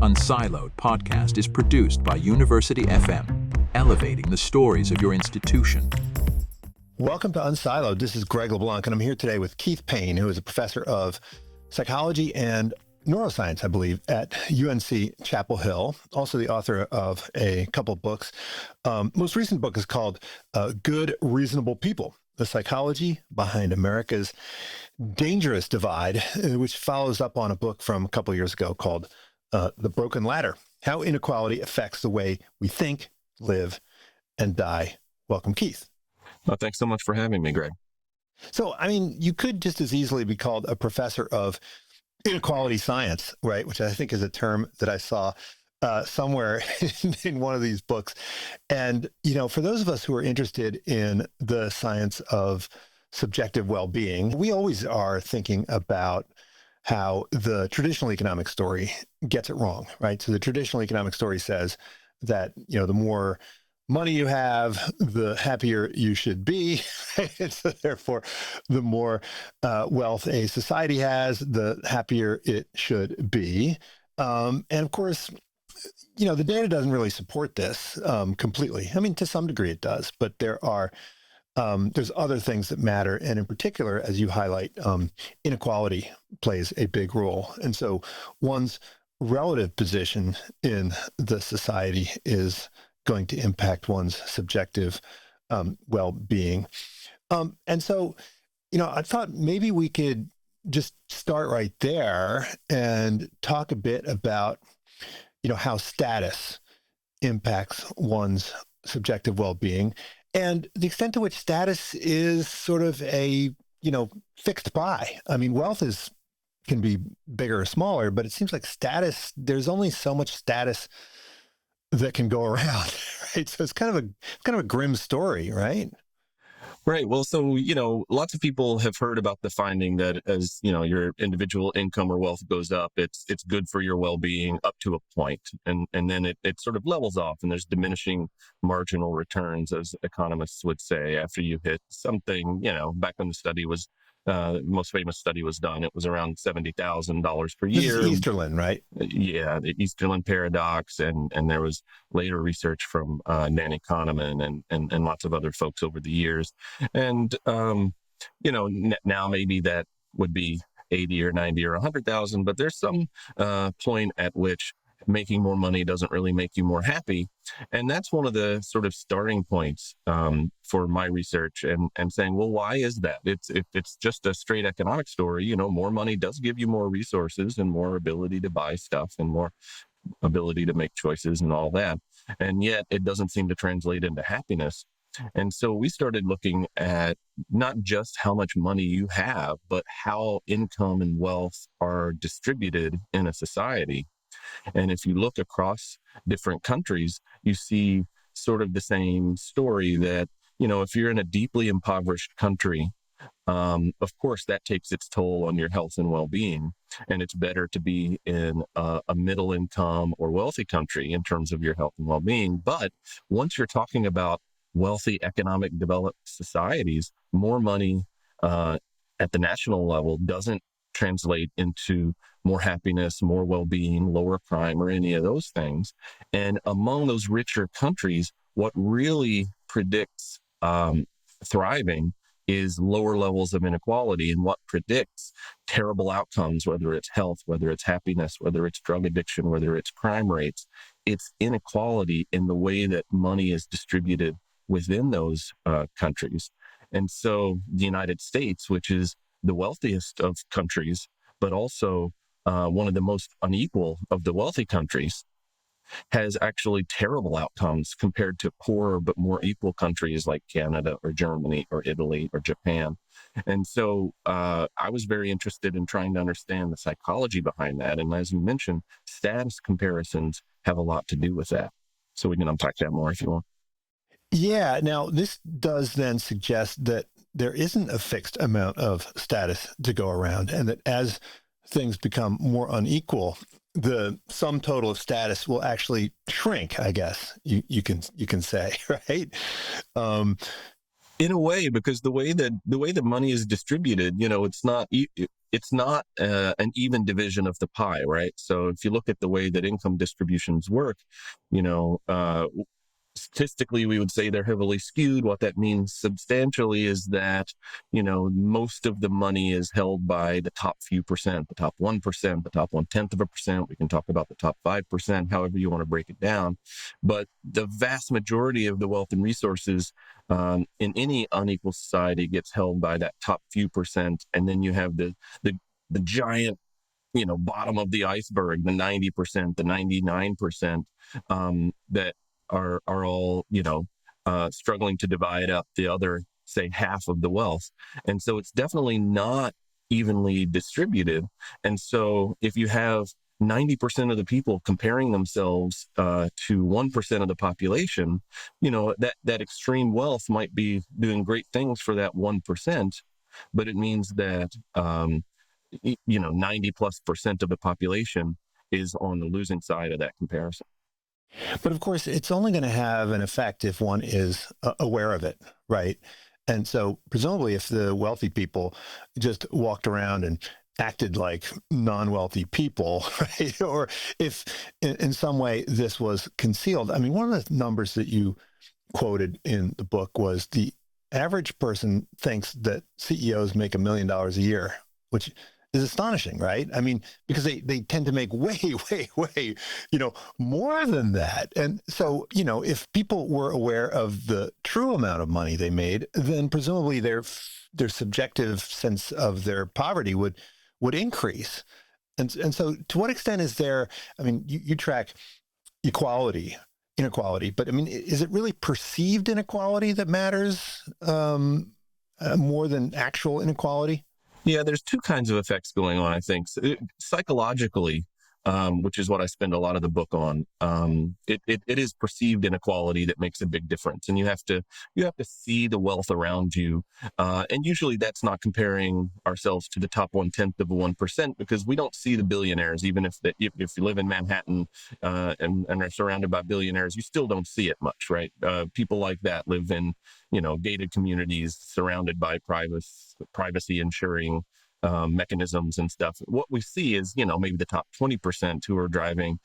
Unsiloed podcast is produced by University FM, elevating the stories of your institution. Welcome to Unsiloed. This is Greg LeBlanc, and I'm here today with Keith Payne, who is a professor of psychology and neuroscience, I believe, at UNC Chapel Hill, also the author of a couple of books. Most recent book is called Good, Reasonable People, The Psychology Behind America's Dangerous Divide, which follows up on a book from a couple of years ago called The Broken Ladder, How Inequality Affects the Way We Think, Live, and Die. Welcome, Keith. Well, thanks so much for having me, Greg. So, I mean, you could just as easily be called a professor of inequality science, right? Which I think is a term that I saw somewhere in one of these books. And, you know, for those of us who are interested in the science of subjective well-being, we always are thinking about how the traditional economic story gets it wrong, right? So the traditional economic story says that, you know, the more money you have, the happier you should be. Right? So therefore, the more wealth a society has, the happier it should be. And of course, you know, the data doesn't really support this completely. I mean, to some degree it does, but there's other things that matter. And in particular, as you highlight, inequality plays a big role. And so one's relative position in the society is going to impact one's subjective well-being. And so, you know, I thought maybe we could just start right there and talk a bit about, you know, how status impacts one's subjective well-being and the extent to which status is sort of a, you know, fixed by. I mean, wealth can be bigger or smaller, but it seems like status, there's only so much status that can go around, right? So it's kind of a grim story, right? Right. Well, so, you know, lots of people have heard about the finding that as, you know, your individual income or wealth goes up, it's good for your well-being up to a point. And then it sort of levels off and there's diminishing marginal returns, as economists would say, after you hit something, you know, back when the study was, the most famous study was done, it was around $70,000 per year. This is Easterlin, right? Yeah, the Easterlin paradox. And there was later research from Nanny Kahneman and lots of other folks over the years. And, you know, now maybe that would be 80 or 90 or 100,000, but there's some point at which making more money doesn't really make you more happy. And that's one of the sort of starting points for my research and saying, well, why is that? If it's just a straight economic story, you know, more money does give you more resources and more ability to buy stuff and more ability to make choices and all that. And yet it doesn't seem to translate into happiness. And so we started looking at not just how much money you have, but how income and wealth are distributed in a society. And if you look across different countries, you see sort of the same story that, you know, if you're in a deeply impoverished country, of course, that takes its toll on your health and well-being. And it's better to be in a middle income or wealthy country in terms of your health and well-being. But once you're talking about wealthy, economic developed societies, more money at the national level doesn't translate into more happiness, more well-being, lower crime, or any of those things. And among those richer countries, what really predicts thriving is lower levels of inequality, and what predicts terrible outcomes, whether it's health, whether it's happiness, whether it's drug addiction, whether it's crime rates. It's inequality in the way that money is distributed within those countries. And so the United States, which is the wealthiest of countries, but also one of the most unequal of the wealthy countries, has actually terrible outcomes compared to poorer but more equal countries like Canada or Germany or Italy or Japan. And so I was very interested in trying to understand the psychology behind that. And as you mentioned, status comparisons have a lot to do with that. So we can unpack that more if you want. Yeah. Now, this does then suggest that there isn't a fixed amount of status to go around, and that as things become more unequal, the sum total of status will actually shrink, I guess you can say, right? In a way, because the way the money is distributed, it's not an even division of the pie, right? So if you look at the way that income distributions work, you know, statistically, we would say they're heavily skewed. What that means substantially is that, most of the money is held by the top few percent, the top 1%, the top 0.1%. We can talk about the top 5%, however you want to break it down. But the vast majority of the wealth and resources in any unequal society gets held by that top few percent. And then you have the giant, bottom of the iceberg, the 90%, the 99%, that are all, struggling to divide up the other, say, half of the wealth. And so it's definitely not evenly distributed. And so if you have 90% of the people comparing themselves to 1% of the population, that extreme wealth might be doing great things for that 1%, but it means that 90 plus percent of the population is on the losing side of that comparison. But of course, it's only going to have an effect if one is aware of it, right? And so presumably if the wealthy people just walked around and acted like non-wealthy people, right? Or if in some way this was concealed. I mean, one of the numbers that you quoted in the book was the average person thinks that CEOs make $1 million a year, which is astonishing, right? I mean, because they tend to make way, way, more than that. And so, if people were aware of the true amount of money they made, then presumably their subjective sense of their poverty would increase. And so to what extent is there, I mean, you track inequality, but I mean, is it really perceived inequality that matters more than actual inequality? Yeah, there's two kinds of effects going on, I think. So psychologically, which is what I spend a lot of the book on, it is perceived inequality that makes a big difference. And you have to see the wealth around you. And usually that's not comparing ourselves to the top 1/10 of 1%, because we don't see the billionaires. Even if you live in Manhattan and are surrounded by billionaires, you still don't see it much, right? People like that live in, gated communities surrounded by privacy ensuring mechanisms and stuff. What we see is, maybe the top 20% who are driving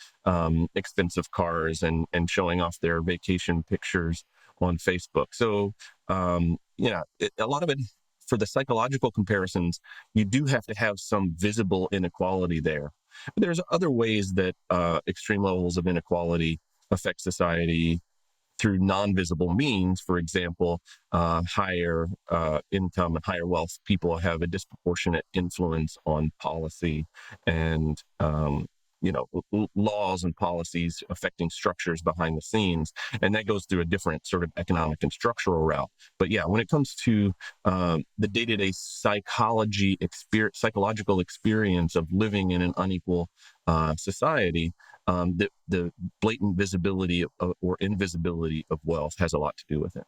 expensive cars and showing off their vacation pictures on Facebook. So, a lot of it, for the psychological comparisons, you do have to have some visible inequality there. But there's other ways that extreme levels of inequality affect society through non-visible means. For example, higher income and higher wealth people have a disproportionate influence on policy and laws and policies affecting structures behind the scenes. And that goes through a different sort of economic and structural route. But yeah, when it comes to the day-to-day psychological experience of living in an unequal society, the blatant visibility or invisibility of wealth has a lot to do with it.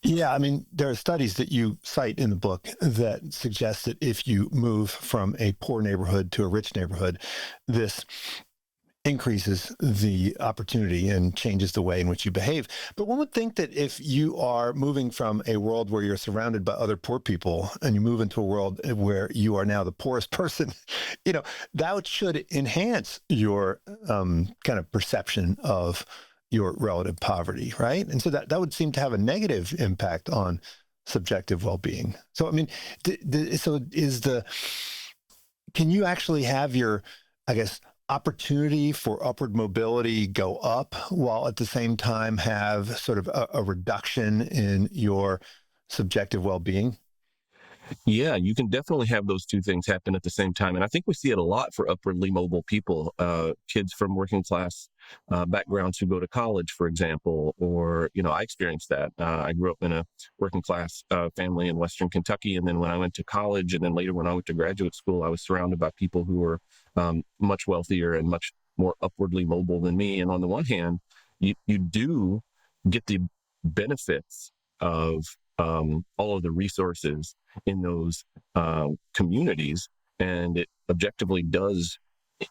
Yeah, I mean, there are studies that you cite in the book that suggest that if you move from a poor neighborhood to a rich neighborhood, this increases the opportunity and changes the way in which you behave. But one would think that if you are moving from a world where you're surrounded by other poor people and you move into a world where you are now the poorest person, that should enhance your kind of perception of your relative poverty, right? And so that would seem to have a negative impact on subjective well-being. So, I mean, can you actually have your, I guess, opportunity for upward mobility go up while at the same time have sort of a reduction in your subjective well-being? Yeah, you can definitely have those two things happen at the same time. And I think we see it a lot for upwardly mobile people, kids from working class backgrounds who go to college, for example, or, I experienced that. I grew up in a working class family in Western Kentucky. And then when I went to college and then later when I went to graduate school, I was surrounded by people who were much wealthier and much more upwardly mobile than me. And on the one hand, you do get the benefits of all of the resources in those communities, and it objectively does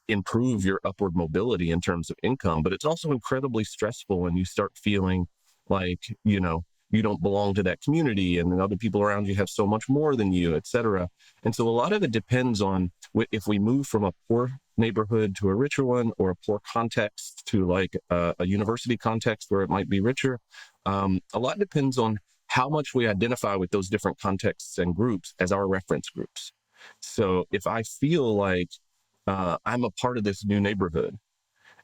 improve your upward mobility in terms of income. But it's also incredibly stressful when you start feeling like you don't belong to that community, and then other people around you have so much more than you, et cetera. And so a lot of it depends on if we move from a poor neighborhood to a richer one, or a poor context to like a university context where it might be richer. A lot depends on how much we identify with those different contexts and groups as our reference groups. So if I feel like I'm a part of this new neighborhood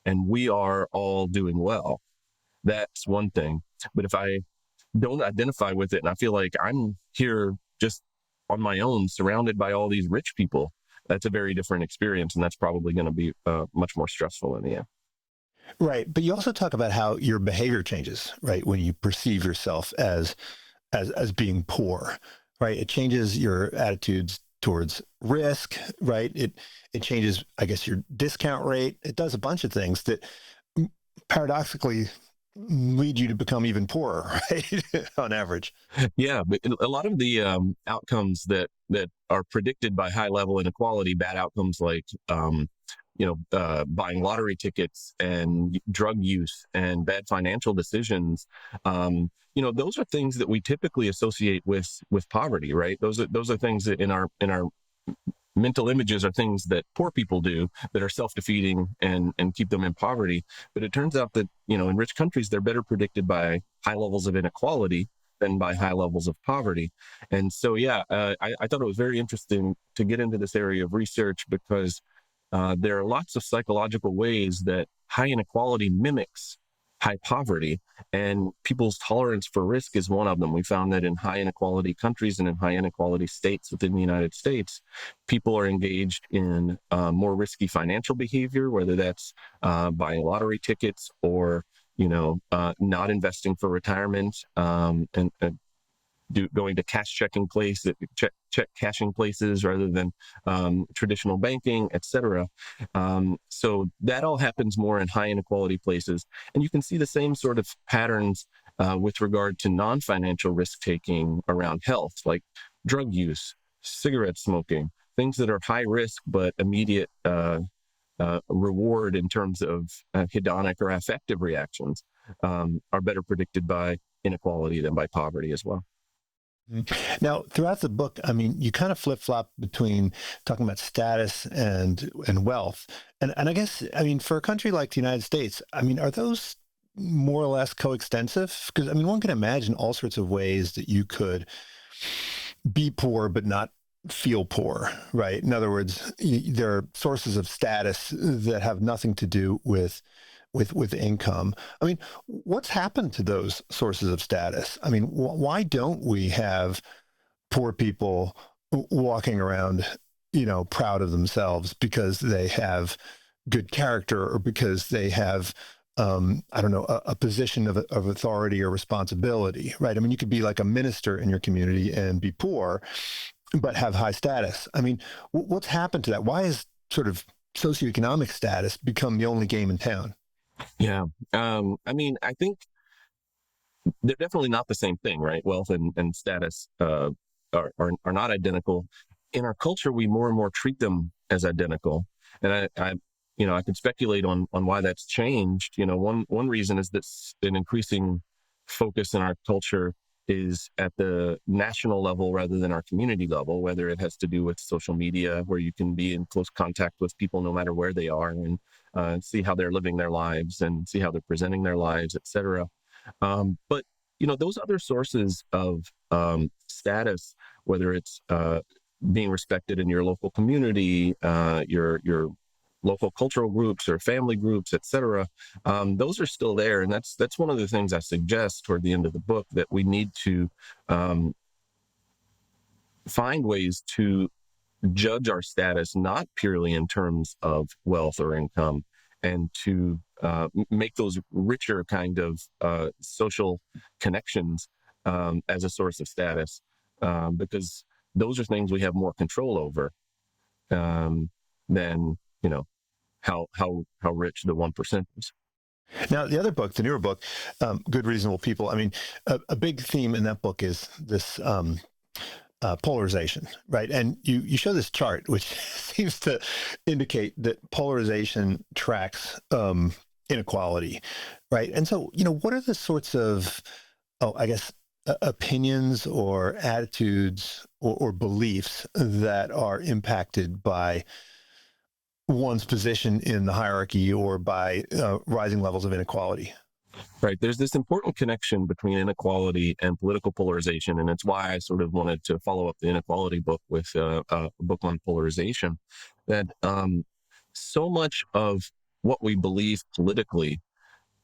and we are all doing well, that's one thing. But if I don't identify with it and I feel like I'm here just on my own, surrounded by all these rich people, that's a very different experience. And that's probably going to be much more stressful in the end. Right. But you also talk about how your behavior changes, right? When you perceive yourself as being poor, right? It changes your attitudes towards risk, right? It changes, I guess, your discount rate. It does a bunch of things that paradoxically lead you to become even poorer, right? On average. Yeah, but a lot of the outcomes that are predicted by high level inequality, bad outcomes like buying lottery tickets and drug use and bad financial decisions, those are things that we typically associate with poverty, right? Those are things that in our mental images are things that poor people do that are self-defeating and keep them in poverty. But it turns out that, in rich countries, they're better predicted by high levels of inequality than by high levels of poverty. And so, I thought it was very interesting to get into this area of research because there are lots of psychological ways that high inequality mimics high poverty, and people's tolerance for risk is one of them. We found that in high inequality countries and in high inequality states within the United States, people are engaged in more risky financial behavior, whether that's buying lottery tickets or not investing for retirement, and going to check cashing places rather than traditional banking, et cetera. So that all happens more in high inequality places. And you can see the same sort of patterns with regard to non-financial risk-taking around health, like drug use, cigarette smoking, things that are high risk but immediate reward in terms of hedonic or affective reactions are better predicted by inequality than by poverty as well. Now, throughout the book, I mean, you kind of flip-flop between talking about status and wealth. And I guess, I mean, for a country like the United States, I mean, are those more or less coextensive? Because, I mean, one can imagine all sorts of ways that you could be poor but not feel poor, right? In other words, there are sources of status that have nothing to do with income. I mean, what's happened to those sources of status? I mean, why don't we have poor people walking around, proud of themselves because they have good character or because they have, a position of authority or responsibility, right? I mean, you could be like a minister in your community and be poor, but have high status. I mean, what's happened to that? Why has sort of socioeconomic status become the only game in town? Yeah. I mean, I think they're definitely not the same thing, right? Wealth and status are not identical. In our culture, we more and more treat them as identical. And I could speculate on why that's changed. One reason is that an increasing focus in our culture is at the national level rather than our community level, whether it has to do with social media, where you can be in close contact with people no matter where they are and see how they're living their lives and see how they're presenting their lives, et cetera. But, those other sources of status, whether it's being respected in your local community, your local cultural groups or family groups, et cetera, those are still there. And that's one of the things I suggest toward the end of the book, that we need to find ways to judge our status, not purely in terms of wealth or income, and to make those richer kind of social connections as a source of status, because those are things we have more control over than, how rich the 1% is. Now, the other book, the newer book, Good Reasonable People, I mean, a big theme in that book is this polarization, right? And you show this chart, which seems to indicate that polarization tracks inequality, right? And so, what are the sorts of, opinions or attitudes or beliefs that are impacted by one's position in the hierarchy or by rising levels of inequality. Right. There's this important connection between inequality and political polarization. And it's why I sort of wanted to follow up the inequality book with a book on polarization. That so much of what we believe politically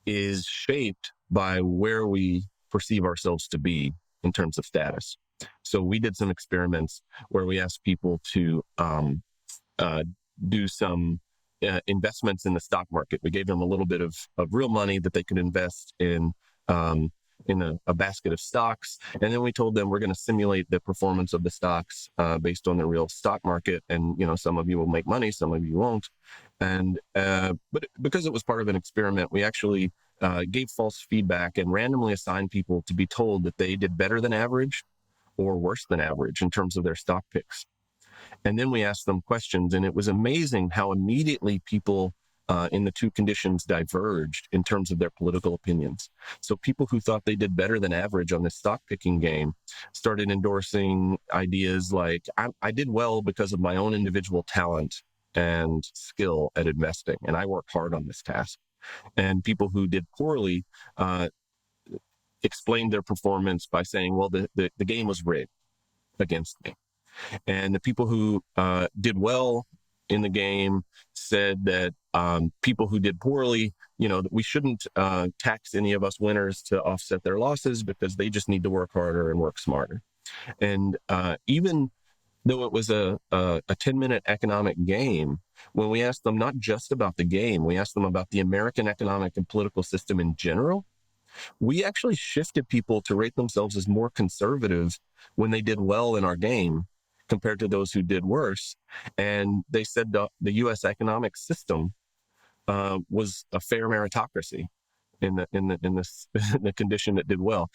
is shaped by where we perceive ourselves to be in terms of status. So we did some experiments where we asked people to do some investments in the stock market. We gave them a little bit of real money that they could invest in a basket of stocks. And then we told them we're going to simulate the performance of the stocks based on the real stock market. And, some of you will make money, some of you won't. And but because it was part of an experiment, we actually gave false feedback and randomly assigned people to be told that they did better than average or worse than average in terms of their stock picks. And then we asked them questions, and it was amazing how immediately people in the two conditions diverged in terms of their political opinions. So people who thought they did better than average on the stock picking game started endorsing ideas like, I did well because of my own individual talent and skill at investing, and I worked hard on this task. And people who did poorly explained their performance by saying, well, the game was rigged against me. And the people who did well in the game said that people who did poorly, that we shouldn't tax any of us winners to offset their losses because they just need to work harder and work smarter. And even though it was a 10-minute economic game, when we asked them not just about the game, we asked them about the American economic and political system in general, we actually shifted people to rate themselves as more conservative when they did well in our game compared to those who did worse. And they said the U.S. economic system was a fair meritocracy in the condition that did well.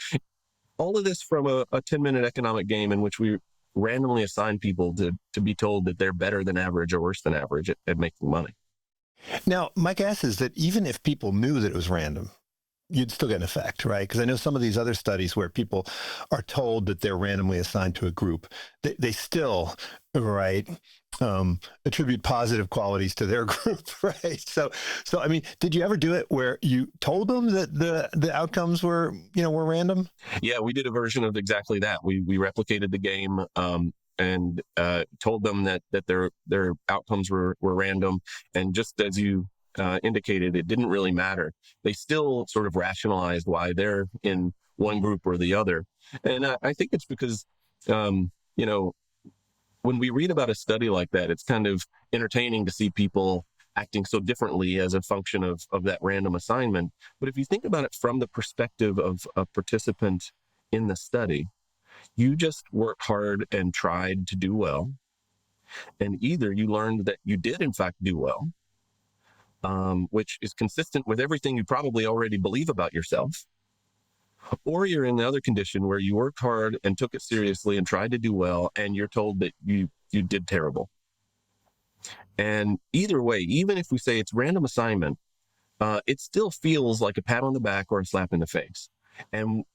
All of this from a 10-minute economic game in which we randomly assign people to be told that they're better than average or worse than average at making money. Now, my guess is that even if people knew that it was random, you'd still get an effect, right? Because I know some of these other studies where people are told that they're randomly assigned to a group, they still, right, attribute positive qualities to their group, right? So I mean, did you ever do it where you told them that the outcomes were random? Yeah, we did a version of exactly that. We replicated the game and told them that their outcomes were random, and just as you indicated, it didn't really matter. They still sort of rationalized why they're in one group or the other. And I think it's because, when we read about a study like that, it's kind of entertaining to see people acting so differently as a function of that random assignment. But if you think about it from the perspective of a participant in the study, you just worked hard and tried to do well. And either you learned that you did, in fact, do well, which is consistent with everything you probably already believe about yourself. Or you're in the other condition where you worked hard and took it seriously and tried to do well, and you're told that you did terrible. And either way, even if we say it's random assignment, it still feels like a pat on the back or a slap in the face. And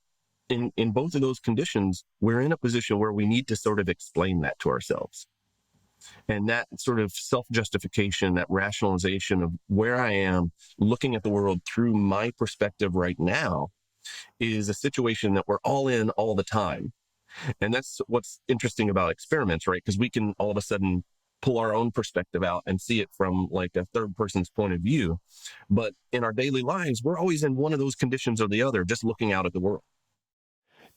in both of those conditions, we're in a position where we need to sort of explain that to ourselves. And that sort of self-justification, that rationalization of where I am looking at the world through my perspective right now is a situation that we're all in all the time. And that's what's interesting about experiments, right? Because we can all of a sudden pull our own perspective out and see it from like a third person's point of view. But in our daily lives, we're always in one of those conditions or the other, just looking out at the world.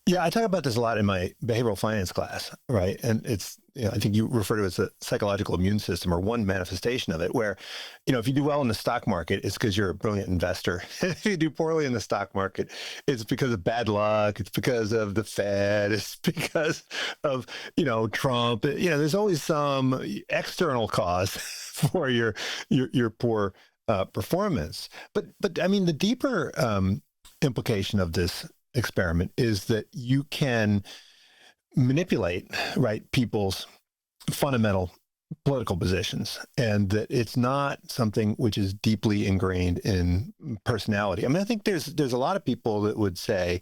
Yeah, I talk about this a lot in my behavioral finance class, right? And it's, I think you refer to it as a psychological immune system, or one manifestation of it, where, if you do well in the stock market, it's because you're a brilliant investor. If you do poorly in the stock market, it's because of bad luck. It's because of the Fed. It's because of, Trump. There's always some external cause for your poor performance. But I mean, the deeper implication of this experiment is that you can manipulate, right, people's fundamental political positions, and that it's not something which is deeply ingrained in personality. I mean, I think there's a lot of people that would say,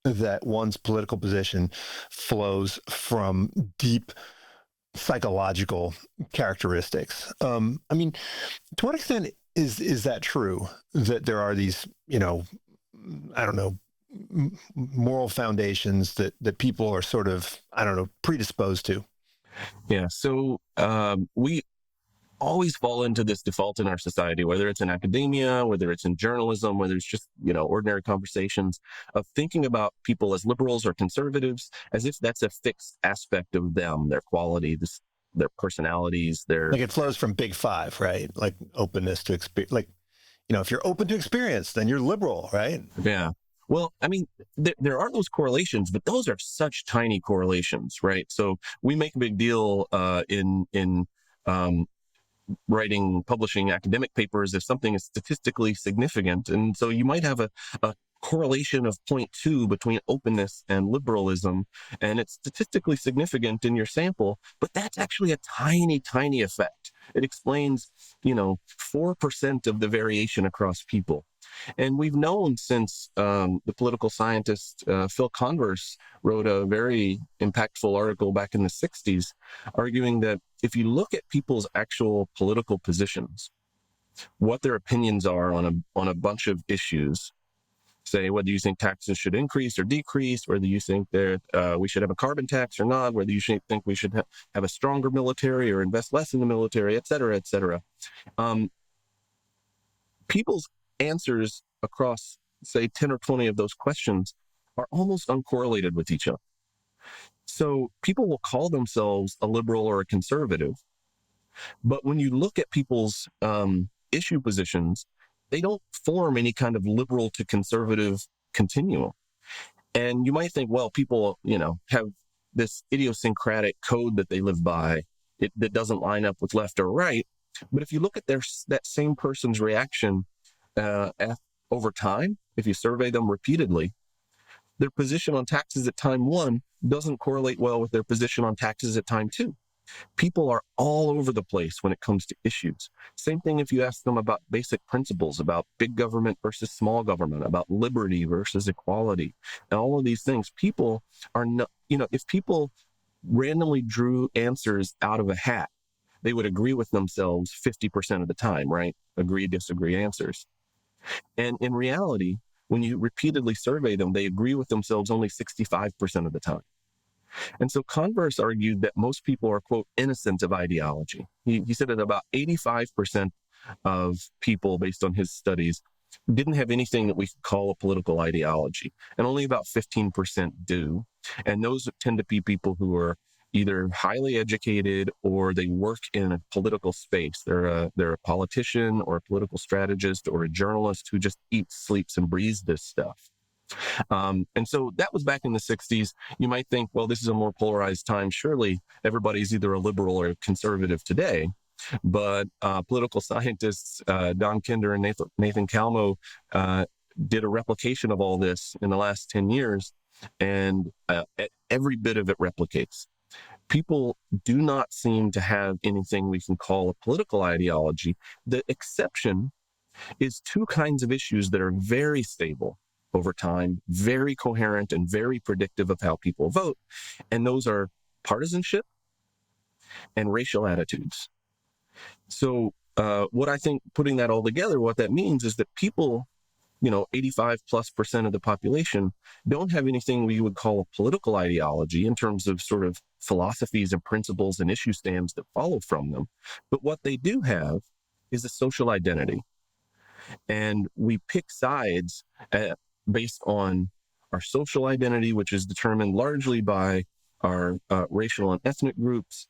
that one's political position flows from deep psychological characteristics. I mean, to what extent is that true? That there are these, I don't know, moral foundations that people are sort of, I don't know, predisposed to? Yeah. So we always fall into this default in our society, whether it's in academia, whether it's in journalism, whether it's just, ordinary conversations, of thinking about people as liberals or conservatives as if that's a fixed aspect of them, their quality, their personalities, Like it flows from big five, right? Like openness to experience. Like, if you're open to experience, then you're liberal, right? Yeah. Well, I mean, there are those correlations, but those are such tiny correlations, right? So we make a big deal in um, publishing academic papers if something is statistically significant. And so you might have a correlation of 0.2 between openness and liberalism, and it's statistically significant in your sample, but that's actually a tiny, tiny effect. It explains, 4% of the variation across people. And we've known since the political scientist Phil Converse wrote a very impactful article back in the 60s, arguing that if you look at people's actual political positions, what their opinions are on a bunch of issues, say whether you think taxes should increase or decrease, whether you think that we should have a carbon tax or not, whether you think we should have a stronger military or invest less in the military, et cetera, et cetera. People's answers across, say, 10 or 20 of those questions are almost uncorrelated with each other. So people will call themselves a liberal or a conservative, but when you look at people's issue positions, they don't form any kind of liberal to conservative continuum. And you might think, well, people, have this idiosyncratic code that they live by that doesn't line up with left or right. But if you look at that same person's reaction over time, if you survey them repeatedly, their position on taxes at time 1 doesn't correlate well with their position on taxes at time 2. People are all over the place when it comes to issues. Same thing if you ask them about basic principles, about big government versus small government, about liberty versus equality, and all of these things. People are not, if people randomly drew answers out of a hat, they would agree with themselves 50% of the time, right? Agree, disagree answers. And in reality, when you repeatedly survey them, they agree with themselves only 65% of the time. And so Converse argued that most people are, quote, innocent of ideology. He said that about 85% of people, based on his studies, didn't have anything that we could call a political ideology, and only about 15% do. And those tend to be people who are either highly educated or they work in a political space. They're a politician or a political strategist or a journalist who just eats, sleeps, and breathes this stuff. And so that was back in the 60s. You might think, well, this is a more polarized time. Surely everybody's either a liberal or a conservative today. But political scientists Don Kinder and Nathan Kalmo did a replication of all this in the last 10 years, and every bit of it replicates. People do not seem to have anything we can call a political ideology. The exception is two kinds of issues that are very stable over time, very coherent and very predictive of how people vote. And those are partisanship and racial attitudes. So what I think, putting that all together, what that means is that people, 85+% of the population don't have anything we would call a political ideology in terms of sort of philosophies and principles and issue stands that follow from them. But what they do have is a social identity. And we pick sides based on our social identity, which is determined largely by our racial and ethnic groups.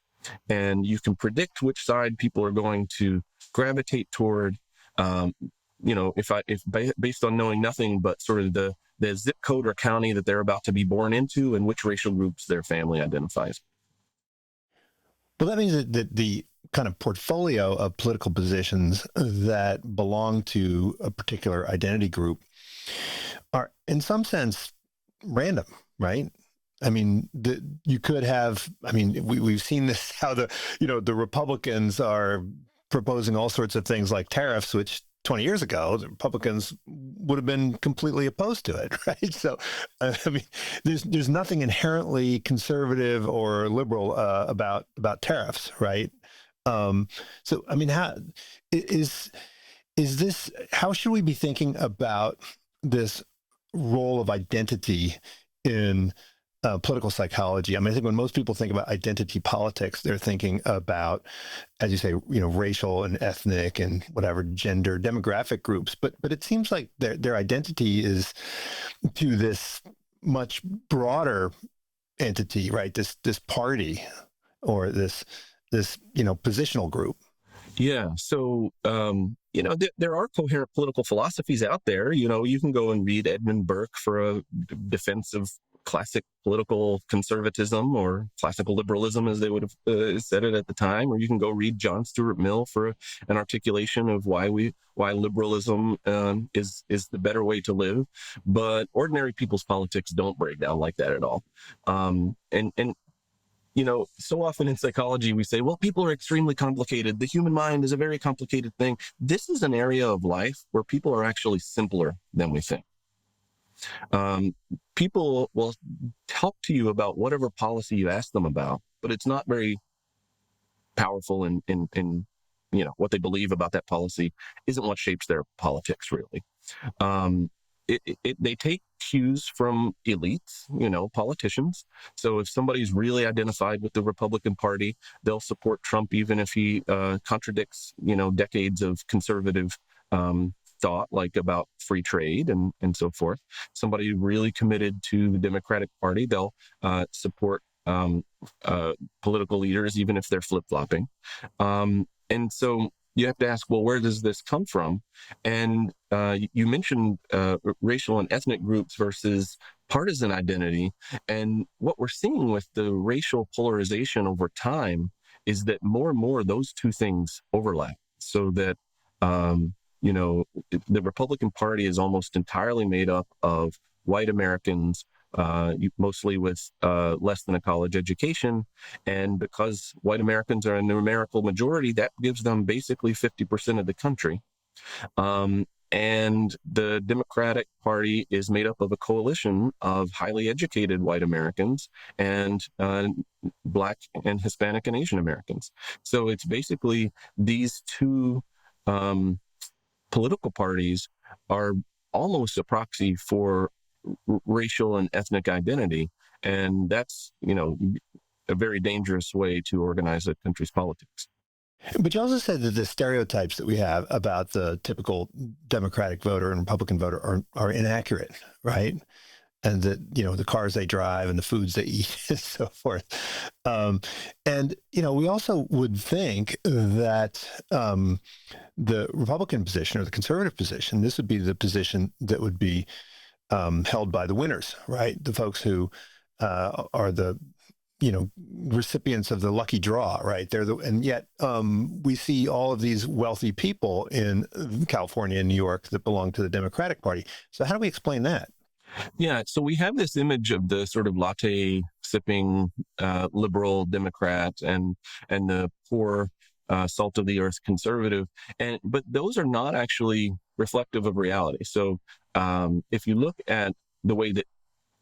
And you can predict which side people are going to gravitate toward, if based on knowing nothing but sort of the zip code or county that they're about to be born into and which racial groups their family identifies. Well, that means that the kind of portfolio of political positions that belong to a particular identity group are, in some sense, random, right? I mean, you could have, we've seen this, how the Republicans are proposing all sorts of things like tariffs, which 20 years ago, the Republicans would have been completely opposed to it, right? So, I mean, there's nothing inherently conservative or liberal about tariffs, right? So, I mean, how is this? How should we be thinking about this role of identity in political psychology? I mean, I think when most people think about identity politics, they're thinking about, as you say, racial and ethnic and whatever gender demographic groups. But it seems like their identity is to this much broader entity, right? This party or this positional group. Yeah. So, there are coherent political philosophies out there. You can go and read Edmund Burke for a defense of classic political conservatism or classical liberalism, as they would have said it at the time. Or you can go read John Stuart Mill for an articulation of why liberalism is the better way to live. But ordinary people's politics don't break down like that at all. So often in psychology, we say, well, people are extremely complicated. The human mind is a very complicated thing. This is an area of life where people are actually simpler than we think. People will talk to you about whatever policy you ask them about, but it's not very powerful in what they believe about that policy isn't what shapes their politics, really. They take cues from elites, politicians. So if somebody's really identified with the Republican Party, they'll support Trump even if he contradicts, decades of conservative thought, like about free trade and so forth. Somebody really committed to the Democratic Party, they'll support political leaders even if they're flip-flopping. And so you have to ask, well, where does this come from? And you mentioned racial and ethnic groups versus partisan identity. And what we're seeing with the racial polarization over time is that more and more those two things overlap. So that, the Republican Party is almost entirely made up of white Americans, mostly with less than a college education. And because white Americans are a numerical majority, that gives them basically 50% of the country. And the Democratic Party is made up of a coalition of highly educated white Americans and Black and Hispanic and Asian Americans. So it's basically these two political parties are almost a proxy for racial and ethnic identity. And that's, a very dangerous way to organize a country's politics. But you also said that the stereotypes that we have about the typical Democratic voter and Republican voter are inaccurate, right? And that, the cars they drive and the foods they eat and so forth. We also would think that the Republican position or the conservative position, this would be the position that would be held by the winners, right? The folks who are the recipients of the lucky draw, right? And yet we see all of these wealthy people in California and New York that belong to the Democratic Party. So how do we explain that? Yeah, so we have this image of the sort of latte sipping liberal Democrat and the poor salt of the earth conservative, but those are not actually reflective of reality. So if you look at the way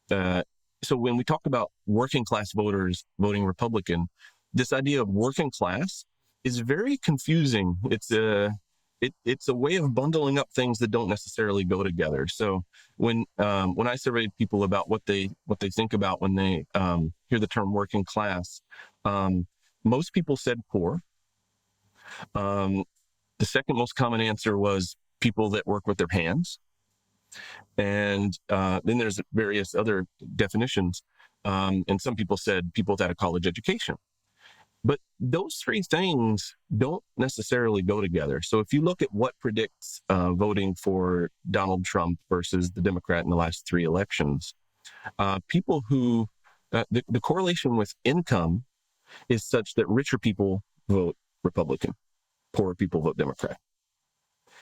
that so when we talk about working class voters voting Republican, this idea of working class is very confusing. It's a way of bundling up things that don't necessarily go together. So when I surveyed people about what they think about when they hear the term working class, most people said poor. The second most common answer was people that work with their hands. And then there's various other definitions. And some people said people without a college education. But those three things don't necessarily go together. So if you look at what predicts voting for Donald Trump versus the Democrat in the last three elections, people who, the correlation with income is such that richer people vote Republican, poorer people vote Democrat.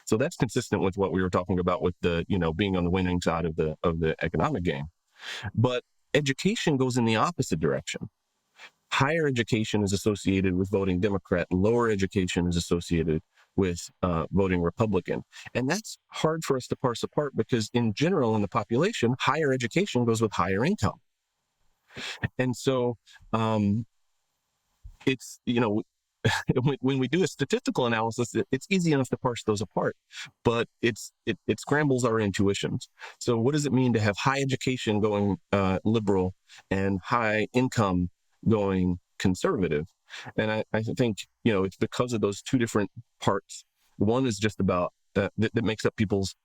So that's consistent with what we were talking about with the, being on the winning side of the economic game. But education goes in the opposite direction. Higher education is associated with voting Democrat. Lower education is associated with voting Republican. And that's hard for us to parse apart because in general in the population, higher education goes with higher income. And so it's, when we do a statistical analysis, it's easy enough to parse those apart, but it scrambles our intuitions. So what does it mean to have high education going liberal and high income going conservative? And I think, it's because of those two different parts. One is just about that makes up people's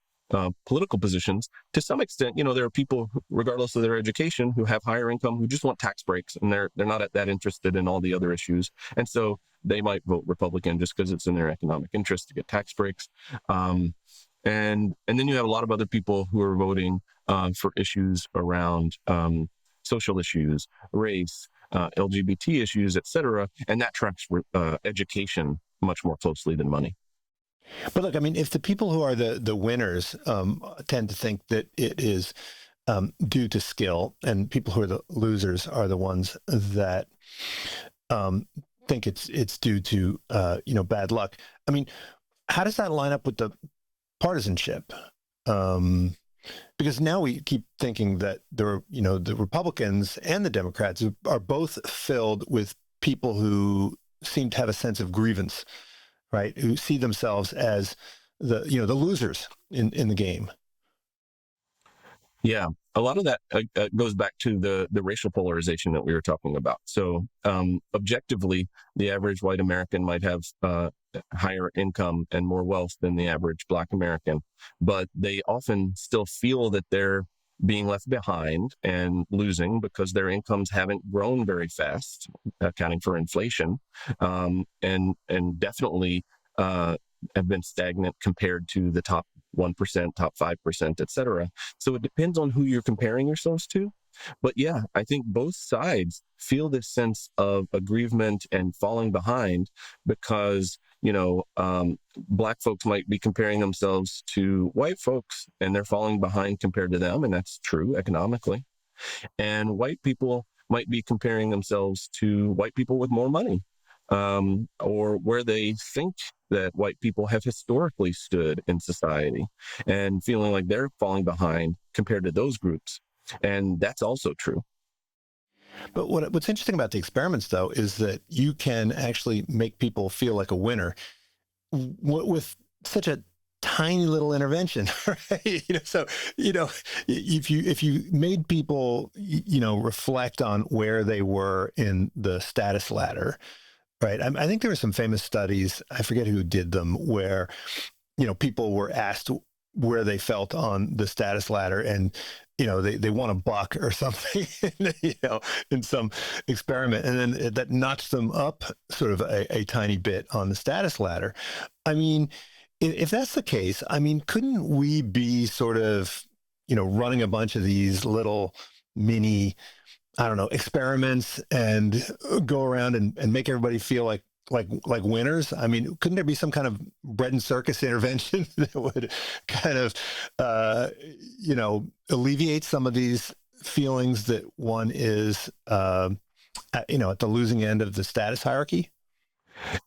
political positions. To some extent, there are people, regardless of their education, who have higher income who just want tax breaks, and they're not that interested in all the other issues. And so they might vote Republican just because it's in their economic interest to get tax breaks. And then you have a lot of other people who are voting for issues around social issues, race, LGBT issues, et cetera. And that tracks education much more closely than money. But look, I mean, if the people who are the winners tend to think that it is due to skill, and people who are the losers are the ones that think it's due to bad luck. I mean, how does that line up with the partisanship? Because now we keep thinking that the Republicans and the Democrats are both filled with people who seem to have a sense of grievance, right? Who see themselves as the losers in the game. Yeah, a lot of that goes back to the racial polarization that we were talking about. So objectively, the average white American might have higher income and more wealth than the average Black American, but they often still feel that they're being left behind and losing because their incomes haven't grown very fast, accounting for inflation, and definitely have been stagnant compared to the top 1%, top 5%, et cetera. So it depends on who you're comparing yourselves to. But yeah, I think both sides feel this sense of aggrievement and falling behind because, Black folks might be comparing themselves to white folks and they're falling behind compared to them. And that's true economically. And white people might be comparing themselves to white people with more money, or where they think that white people have historically stood in society and feeling like they're falling behind compared to those groups. And that's also true. But what's interesting about the experiments, though, is that you can actually make people feel like a winner with such a tiny little intervention, right? If you made people, reflect on where they were in the status ladder, right? I think there were some famous studies, I forget who did them, where, people were asked where they felt on the status ladder, and they won $1 or something, in some experiment, and then that notched them up sort of a tiny bit on the status ladder. I mean, if that's the case, I mean, couldn't we be sort of, running a bunch of these little mini, I don't know, experiments and go around and make everybody feel like winners? I mean, couldn't there be some kind of bread and circus intervention that would kind of, alleviate some of these feelings that one is, at the losing end of the status hierarchy?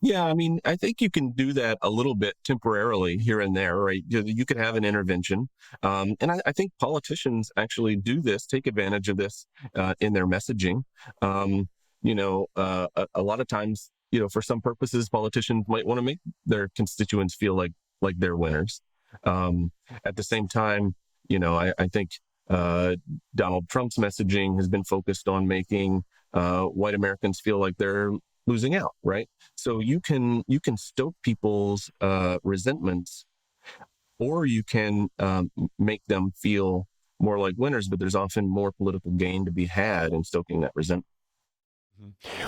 Yeah, I mean, I think you can do that a little bit temporarily here and there, right? You could have an intervention. And I think politicians actually do this, take advantage of this in their messaging. A lot of times, for some purposes, politicians might want to make their constituents feel like they're winners. At the same time, I think Donald Trump's messaging has been focused on making white Americans feel like they're losing out, right? So you can stoke people's resentments, or you can make them feel more like winners, but there's often more political gain to be had in stoking that resentment.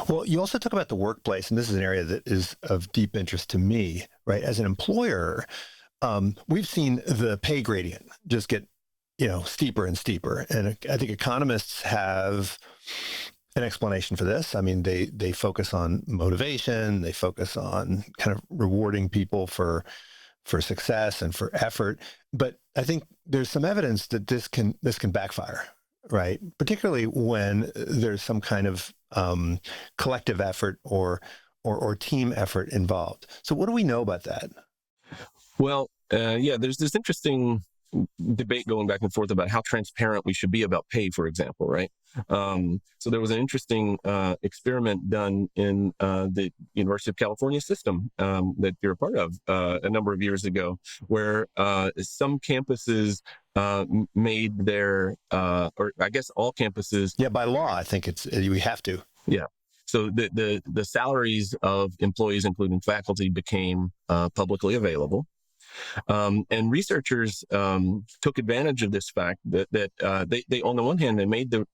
Well, you also talk about the workplace, and this is an area that is of deep interest to me, right? As an employer, we've seen the pay gradient just get, steeper and steeper. And I think economists have an explanation for this. I mean, they focus on motivation, they focus on kind of rewarding people for success and for effort. But I think there's some evidence that this can backfire, right? Particularly when there's some kind of collective effort or or team effort involved. So what do we know about that? Well, yeah, there's this interesting debate going back and forth about how transparent we should be about pay, for example, right? So there was an interesting experiment done in the University of California system that you're a part of a number of years ago, where some campuses made their, or I guess all campuses. Yeah, by law, I think we have to. Yeah. So the salaries of employees, including faculty, became publicly available. And researchers took advantage of this fact that they on the one hand, they made the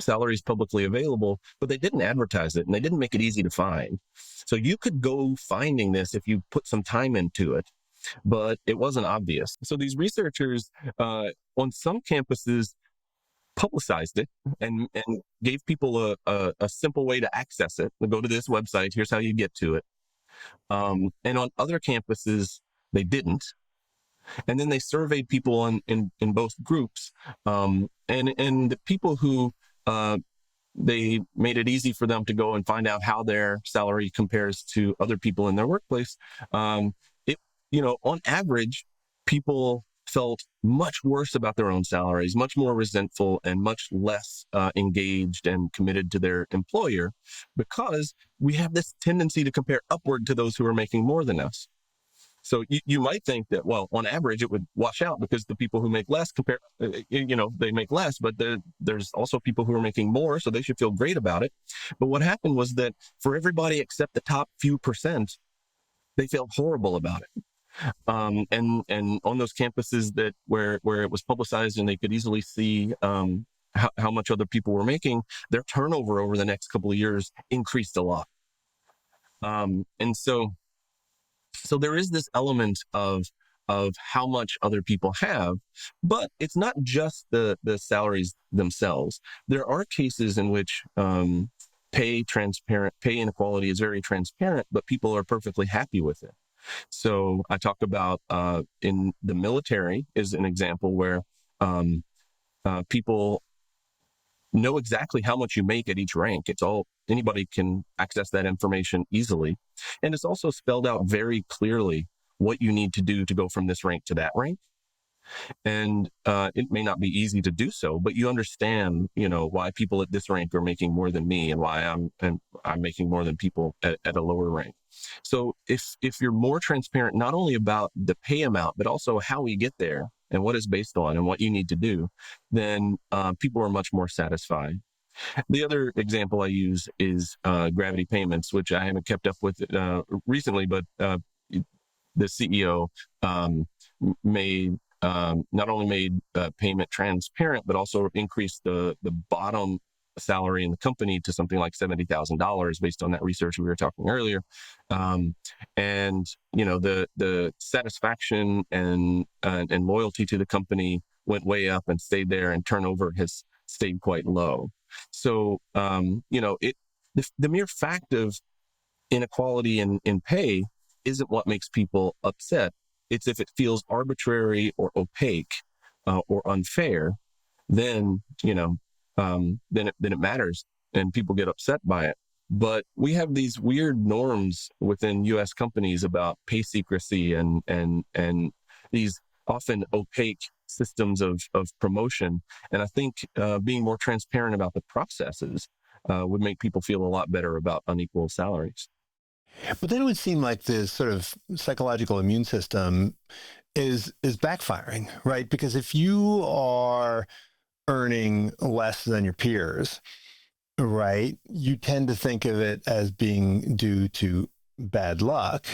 salaries publicly available, but they didn't advertise it and they didn't make it easy to find. So you could go finding this if you put some time into it, but it wasn't obvious. So these researchers on some campuses publicized it and gave people a simple way to access it. Go to this website, here's how you get to it. And on other campuses, they didn't. And then they surveyed people in both groups. And the people who they made it easy for them to go and find out how their salary compares to other people in their workplace. On average, people felt much worse about their own salaries, much more resentful and much less engaged and committed to their employer, because we have this tendency to compare upward to those who are making more than us. So you might think that, well, on average, it would wash out because the people who make less they make less, but there's also people who are making more, so they should feel great about it. But what happened was that for everybody except the top few percent, they felt horrible about it. And on those campuses where it was publicized and they could easily see how much other people were making, their turnover over the next couple of years increased a lot. And so there is this element of how much other people have, but it's not just the salaries themselves. There are cases in which pay inequality is very transparent, but people are perfectly happy with it. So I talk about in the military is an example where people know exactly how much you make at each rank. Anybody can access that information easily. And it's also spelled out very clearly what you need to do to go from this rank to that rank. And it may not be easy to do so, but you understand, why people at this rank are making more than me and why I'm making more than people at a lower rank. So if you're more transparent, not only about the pay amount, but also how we get there and what it's based on and what you need to do, then people are much more satisfied. The other example I use is gravity payments, which I haven't kept up with recently, but the CEO not only made payment transparent, but also increased the bottom salary in the company to something like $70,000 based on that research we were talking earlier. And the satisfaction and loyalty to the company went way up and stayed there, and turnover has stayed quite low. So the mere fact of inequality in pay isn't what makes people upset. It's if it feels arbitrary or opaque or unfair, then it matters and people get upset by it. But we have these weird norms within U.S. companies about pay secrecy and these often opaque systems of promotion. And I think being more transparent about the processes would make people feel a lot better about unequal salaries. But then it would seem like this sort of psychological immune system is backfiring, right? Because if you are earning less than your peers, right, you tend to think of it as being due to bad luck,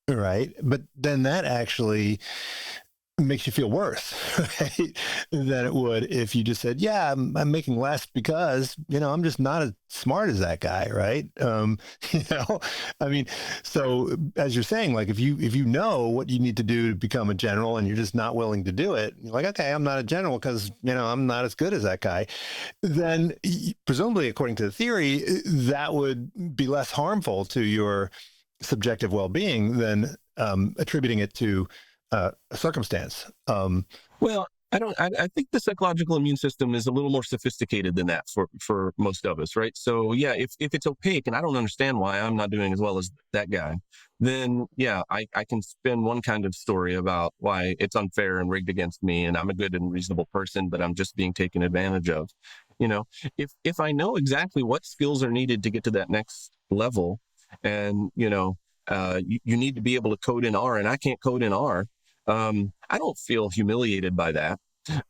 right? But then that actually makes you feel worse, right, than it would if you just said, yeah, I'm making less because, I'm just not as smart as that guy, right? I mean, so as you're saying, like if you know what you need to do to become a general and you're just not willing to do it, you're like, okay, I'm not a general because, I'm not as good as that guy. Then presumably, according to the theory, that would be less harmful to your subjective well-being than attributing it to a circumstance. Well, I think the psychological immune system is a little more sophisticated than that for most of us, right? So yeah, if it's opaque and I don't understand why I'm not doing as well as that guy, then yeah, I can spin one kind of story about why it's unfair and rigged against me and I'm a good and reasonable person, but I'm just being taken advantage of. You know, if I know exactly what skills are needed to get to that next level, and you need to be able to code in R and I can't code in R, I don't feel humiliated by that.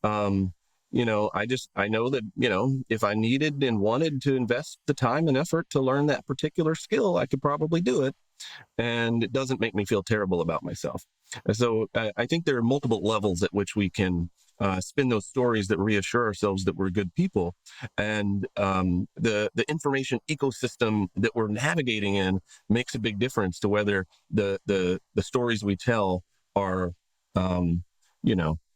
Um, I know that, if I needed and wanted to invest the time and effort to learn that particular skill, I could probably do it. And it doesn't make me feel terrible about myself. So I think there are multiple levels at which we can spin those stories that reassure ourselves that we're good people. And the information ecosystem that we're navigating in makes a big difference to whether the stories we tell are,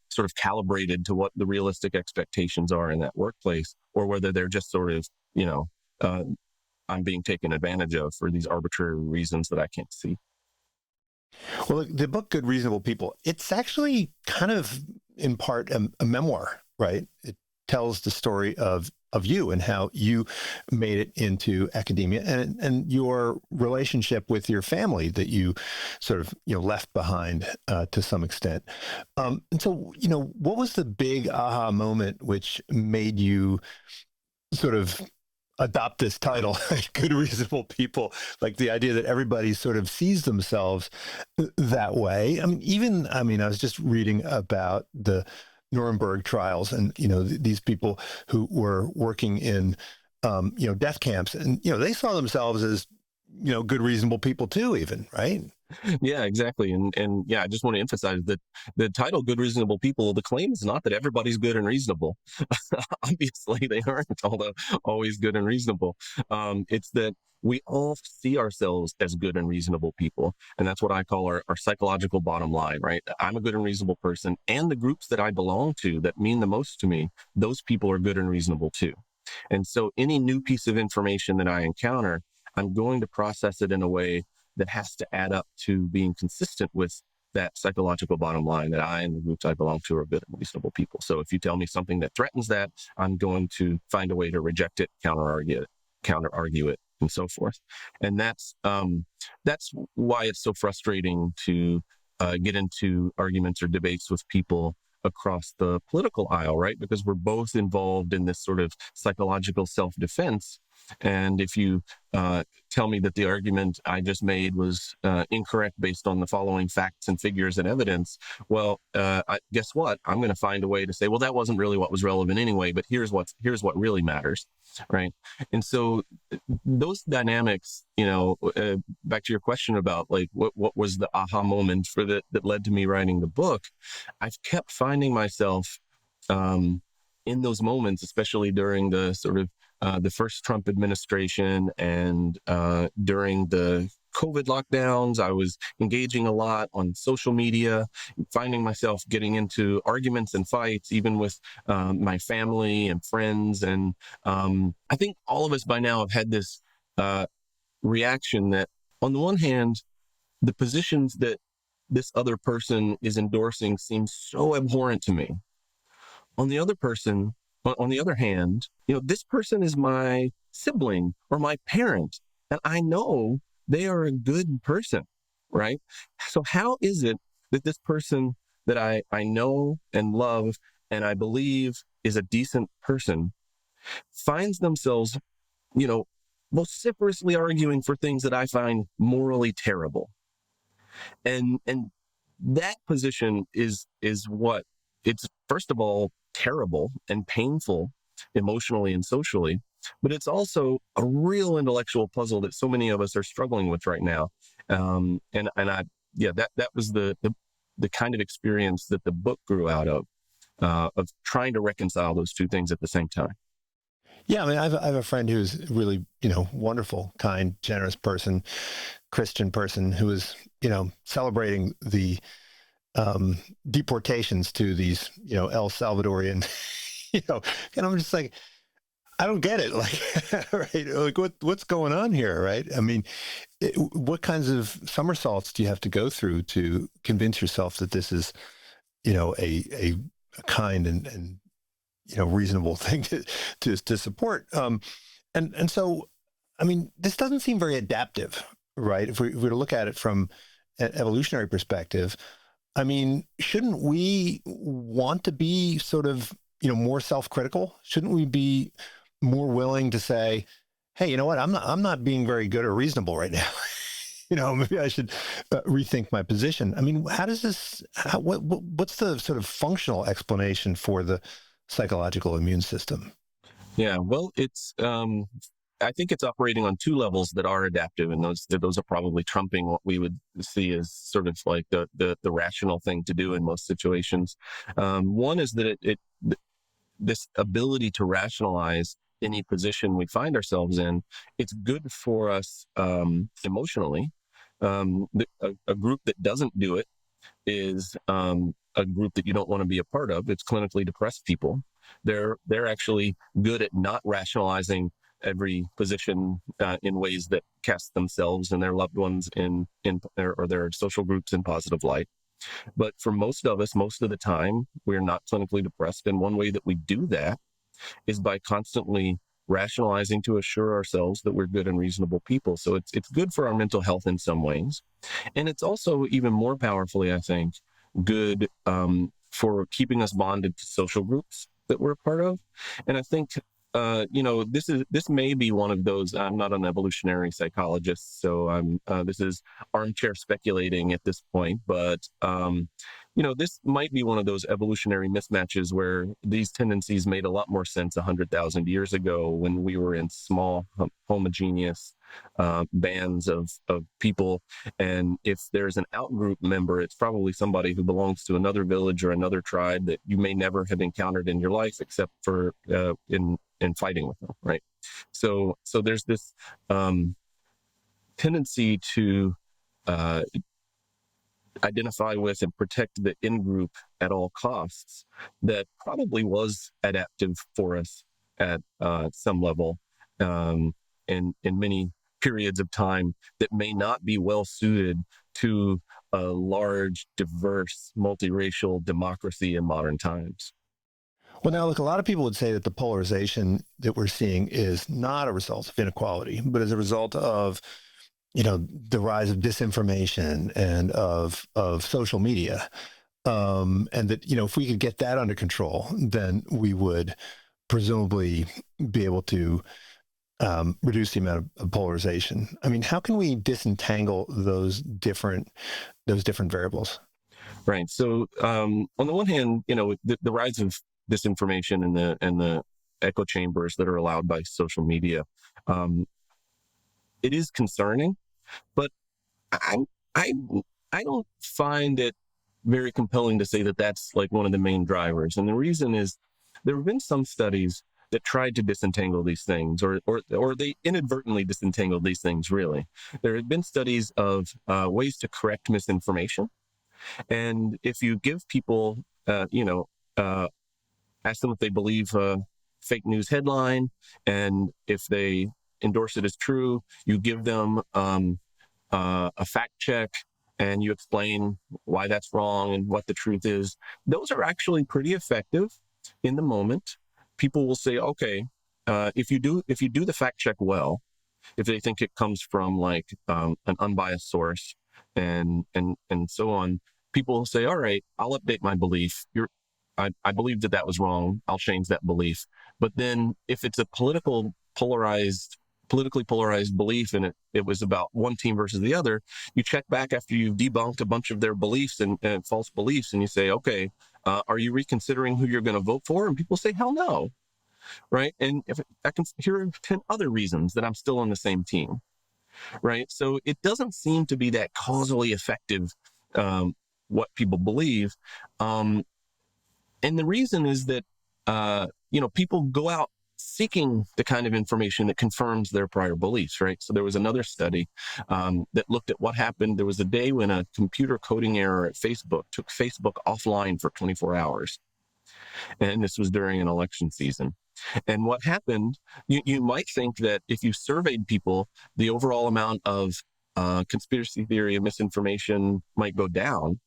sort of calibrated to what the realistic expectations are in that workplace, or whether they're just sort of, uh, I'm being taken advantage of for these arbitrary reasons that I can't see. Well, the book Good Reasonable People, it's actually kind of in part a memoir, right? It tells the story of you and how you made it into academia and your relationship with your family that you sort of left behind to some extent. And so what was the big aha moment which made you sort of adopt this title, Good Reasonable People, like the idea that everybody sort of sees themselves that way? I was just reading about the Nuremberg trials and, these people who were working in, death camps and, they saw themselves as, good, reasonable people too, even, right? Yeah, exactly. And yeah, I just want to emphasize that the title Good Reasonable People, the claim is not that everybody's good and reasonable. Obviously, they aren't always good and reasonable. It's that we all see ourselves as good and reasonable people. And that's what I call our psychological bottom line, right? I'm a good and reasonable person. And the groups that I belong to that mean the most to me, those people are good and reasonable too. And so any new piece of information that I encounter, I'm going to process it in a way that has to add up to being consistent with that psychological bottom line that I and the groups I belong to are good and reasonable people. So if you tell me something that threatens that, I'm going to find a way to reject it, counter argue it, and so forth. And that's why it's so frustrating to get into arguments or debates with people across the political aisle, right? Because we're both involved in this sort of psychological self-defense. And if you tell me that the argument I just made was incorrect based on the following facts and figures and evidence, well, guess what? I'm going to find a way to say, well, that wasn't really what was relevant anyway, but here's what really matters, right? And so those dynamics, back to your question about like what was the aha moment that led to me writing the book, I've kept finding myself in those moments, especially during the sort of the first Trump administration and during the COVID lockdowns. I was engaging a lot on social media, finding myself getting into arguments and fights, even with my family and friends. And I think all of us by now have had this reaction that, on the one hand, the positions that this other person is endorsing seem so abhorrent to me. On the other hand, this person is my sibling or my parent, and I know they are a good person, right? So how is it that this person that I know and love and I believe is a decent person finds themselves, vociferously arguing for things that I find morally terrible? And that position is what it's, first of all, terrible and painful emotionally and socially, but it's also a real intellectual puzzle that so many of us are struggling with right now. That was the kind of experience that the book grew out of trying to reconcile those two things at the same time. Yeah, I have a friend who's really, wonderful, kind, generous person, Christian person who is, celebrating the deportations to these, El Salvadorian, and I'm just like, I don't get it. Like, right? Like, what's going on here, right? I mean, what kinds of somersaults do you have to go through to convince yourself that this is, a a kind and reasonable thing to support. And so, I mean, this doesn't seem very adaptive, right? If we were to look at it from an evolutionary perspective, I mean, shouldn't we want to be sort of, more self-critical? Shouldn't we be more willing to say, hey, you know what? I'm not being very good or reasonable right now. Maybe I should rethink my position. I mean, how does this? What's the sort of functional explanation for the psychological immune system? Yeah, well, it's I think it's operating on two levels that are adaptive, and those are probably trumping what we would see as sort of like the rational thing to do in most situations. One is that this ability to rationalize any position we find ourselves in, it's good for us emotionally. A group that doesn't do it is a group that you don't want to be a part of. It's clinically depressed people. They're actually good at not rationalizing every position in ways that cast themselves and their loved ones in or their social groups in positive light. But for most of us, most of the time, we're not clinically depressed. And one way that we do that is by constantly rationalizing to assure ourselves that we're good and reasonable people. So it's good for our mental health in some ways. And it's also even more powerfully, I think, good for keeping us bonded to social groups that we're a part of. And I think, this may be one of those. I'm not an evolutionary psychologist, so this is armchair speculating at this point. But this might be one of those evolutionary mismatches where these tendencies made a lot more sense 100,000 years ago when we were in small, homogeneous bands of people. And if there's an outgroup member, it's probably somebody who belongs to another village or another tribe that you may never have encountered in your life, except for in fighting with them, right? So there's this tendency to identify with and protect the in-group at all costs that probably was adaptive for us at some level in many periods of time that may not be well suited to a large, diverse, multiracial democracy in modern times. Well, now, look, a lot of people would say that the polarization that we're seeing is not a result of inequality, but as a result of, the rise of disinformation and of social media. And that, if we could get that under control, then we would presumably be able to reduce the amount of polarization. I mean, how can we disentangle those different variables? Right. So on the one hand, the rise of disinformation and the echo chambers that are allowed by social media, it is concerning, but I don't find it very compelling to say that that's like one of the main drivers. And the reason is there have been some studies that tried to disentangle these things, or they inadvertently disentangled these things, really. There have been studies of ways to correct misinformation. And if you give people, ask them if they believe a fake news headline, and if they endorse it as true, you give them a fact check, and you explain why that's wrong and what the truth is. Those are actually pretty effective in the moment. People will say, okay, if you do the fact check well, if they think it comes from like an unbiased source and so on, people will say, all right, I'll update my belief. I believe that was wrong. I'll change that belief. But then if it's a politically polarized belief and it was about one team versus the other, you check back after you've debunked a bunch of their beliefs and false beliefs, and you say, okay, are you reconsidering who you're going to vote for? And people say, hell no. Right. And if I can hear 10 other reasons that I'm still on the same team. Right. So it doesn't seem to be that causally effective, what people believe. And the reason is that, people go out seeking the kind of information that confirms their prior beliefs, right? So there was another study that looked at what happened. There was a day when a computer coding error at Facebook took Facebook offline for 24 hours. And this was during an election season. And what happened, you might think that if you surveyed people, the overall amount of conspiracy theory and misinformation might go down,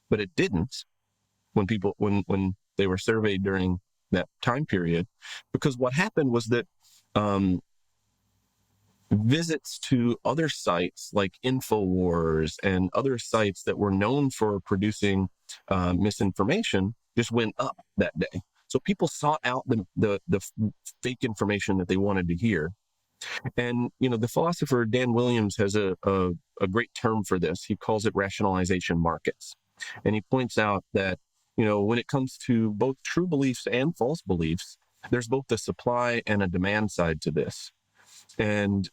but it didn't. When They were surveyed during that time period, because what happened was that visits to other sites like InfoWars and other sites that were known for producing misinformation just went up that day. So people sought out the fake information that they wanted to hear. And, the philosopher Dan Williams has a great term for this. He calls it rationalization markets. And he points out that, when it comes to both true beliefs and false beliefs, there's both a supply and a demand side to this. And,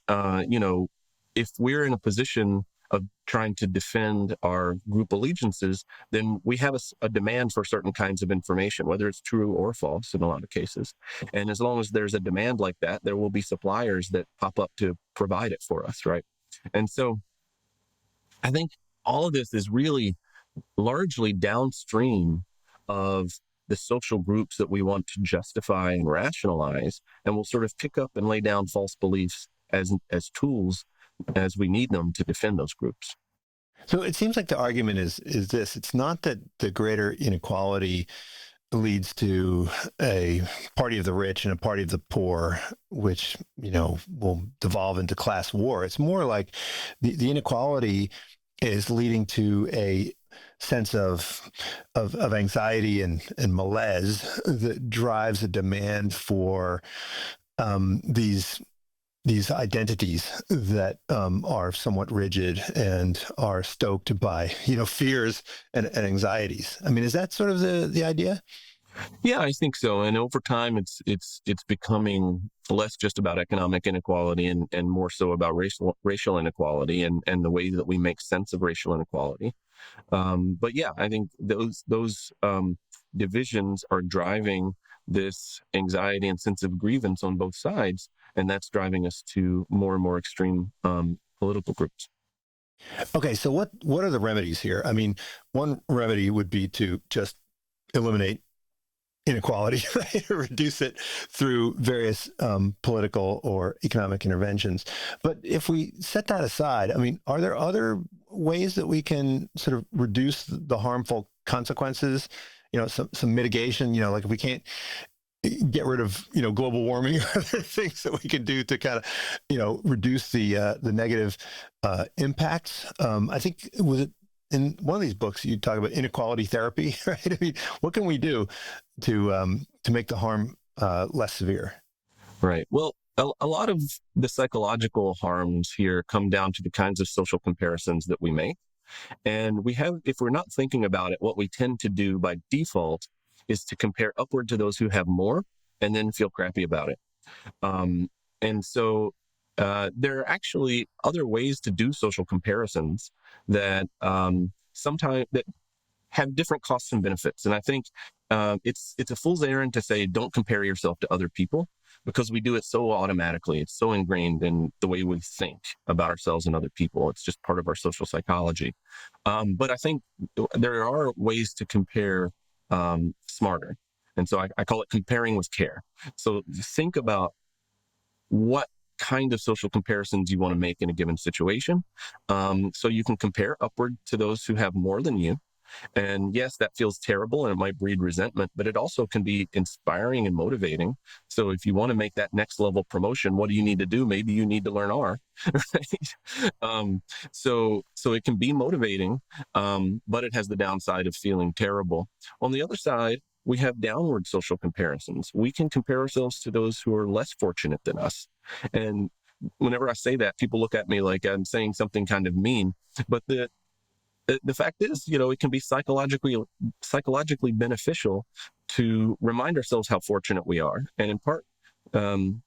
if we're in a position of trying to defend our group allegiances, then we have a demand for certain kinds of information, whether it's true or false in a lot of cases. And as long as there's a demand like that, there will be suppliers that pop up to provide it for us, right? And so I think all of this is really largely downstream of the social groups that we want to justify and rationalize, and we'll sort of pick up and lay down false beliefs as tools as we need them to defend those groups. So it seems like the argument is this: it's not that the greater inequality leads to a party of the rich and a party of the poor, which will devolve into class war. It's more like the inequality is leading to a sense of anxiety and malaise that drives a demand for these identities that are somewhat rigid and are stoked by fears and anxieties. I mean, is that sort of the idea? Yeah, I think so. And over time, it's becoming less just about economic inequality and more so about racial inequality and the way that we make sense of racial inequality. But yeah, I think those divisions are driving this anxiety and sense of grievance on both sides, and that's driving us to more and more extreme political groups. Okay, so what are the remedies here? I mean, one remedy would be to just eliminate inequality, right? Or reduce it through various political or economic interventions. But if we set that aside, I mean, are there other ways that we can sort of reduce the harmful consequences? Some mitigation, like if we can't get rid of, global warming or other things that we can do to kind of, reduce the negative impacts. I think in one of these books, you talk about inequality therapy, right? I mean, what can we do to make the harm less severe? Right. Well, a lot of the psychological harms here come down to the kinds of social comparisons that we make. And if we're not thinking about it, what we tend to do by default is to compare upward to those who have more and then feel crappy about it. And so there are actually other ways to do social comparisons that sometimes that have different costs and benefits. And I think it's a fool's errand to say don't compare yourself to other people, because we do it so automatically. It's so ingrained in the way we think about ourselves and other people. It's just part of our social psychology. But I think there are ways to compare smarter. And so I call it comparing with care. So think about what kind of social comparisons you want to make in a given situation. So you can compare upward to those who have more than you. And yes, that feels terrible and it might breed resentment, but it also can be inspiring and motivating. So if you want to make that next level promotion, what do you need to do? Maybe you need to learn R, right? So it can be motivating, but it has the downside of feeling terrible. On the other side, we have downward social comparisons. We can compare ourselves to those who are less fortunate than us. And whenever I say that, people look at me like I'm saying something kind of mean, but the fact is, it can be psychologically beneficial to remind ourselves how fortunate we are. And in part, one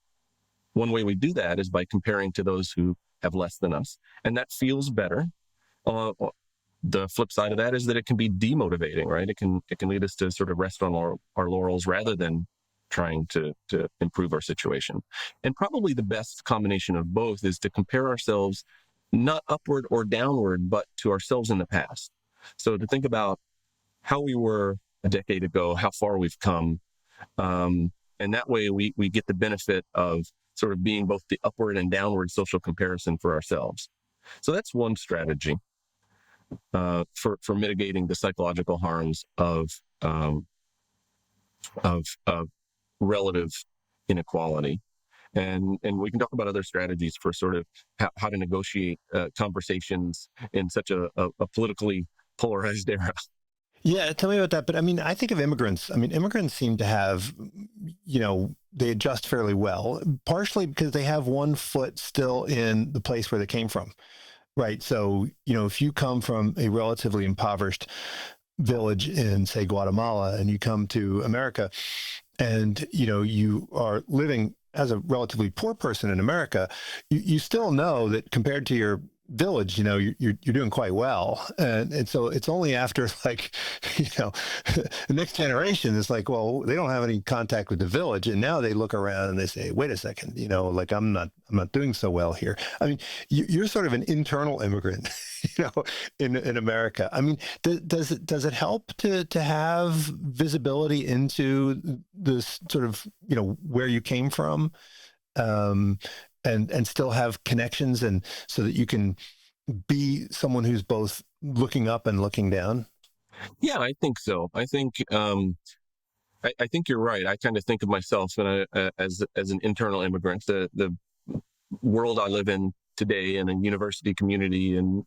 way we do that is by comparing to those who have less than us. And that feels better. The flip side of that is that it can be demotivating, right? It can lead us to sort of rest on our laurels rather than trying to improve our situation. And probably the best combination of both is to compare ourselves not upward or downward, but to ourselves in the past. So to think about how we were a decade ago, how far we've come. And that way we get the benefit of sort of being both the upward and downward social comparison for ourselves. So that's one strategy for mitigating the psychological harms of of relative inequality. And we can talk about other strategies for sort of how to negotiate conversations in such a politically polarized era. Yeah, tell me about that. But I mean, I think of immigrants. I mean, immigrants seem to have, they adjust fairly well, partially because they have one foot still in the place where they came from, right? So, if you come from a relatively impoverished village in, say, Guatemala, and you come to America, and you are living as a relatively poor person in America, you still know that compared to your village, you're doing quite well, and so it's only after, like, the next generation is like, well, they don't have any contact with the village, and now they look around and they say, wait a second, like, I'm not doing so well here. I mean, you're sort of an internal immigrant, in America. I mean, does it help to have visibility into this sort of, where you came from, um, and still have connections, and so that you can be someone who's both looking up and looking down? Yeah, I think so. I think you're right. I kind of think of myself as an internal immigrant. The world I live in today in a university community and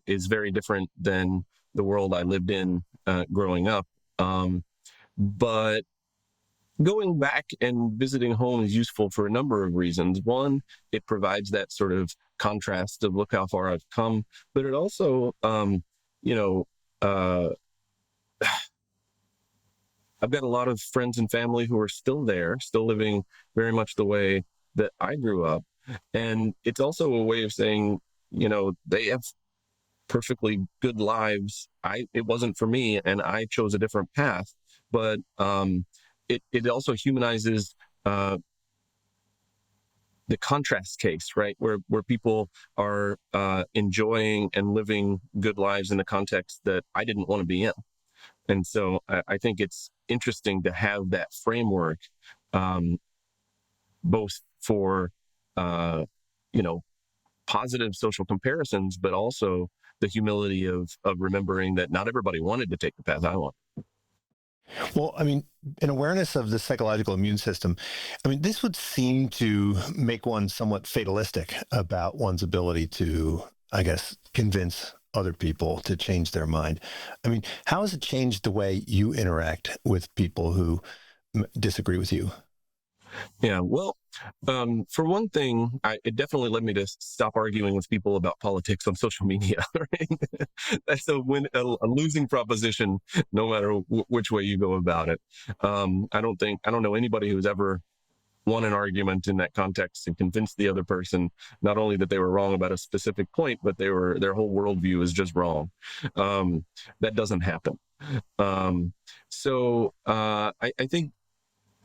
is very different than the world I lived in growing up. But going back and visiting home is useful for a number of reasons. One, it provides that sort of contrast of look how far I've come, but it also, uh, I've got a lot of friends and family who are still there, still living very much the way that I grew up. And it's also a way of saying, they have perfectly good lives. It wasn't for me, and I chose a different path. But it also humanizes the contrast case, right? Where people are enjoying and living good lives in a context that I didn't want to be in. And so I think it's interesting to have that framework, both for, positive social comparisons, but also the humility of remembering that not everybody wanted to take the path I want. Well, I mean, an awareness of the psychological immune system, I mean, this would seem to make one somewhat fatalistic about one's ability to, I guess, convince other people to change their mind. I mean, how has it changed the way you interact with people who disagree with you? Yeah, well, for one thing, it definitely led me to stop arguing with people about politics on social media. Right? That's a losing proposition, no matter which way you go about it. I don't know anybody who's ever won an argument in that context and convinced the other person not only that they were wrong about a specific point, but their whole worldview is just wrong. That doesn't happen.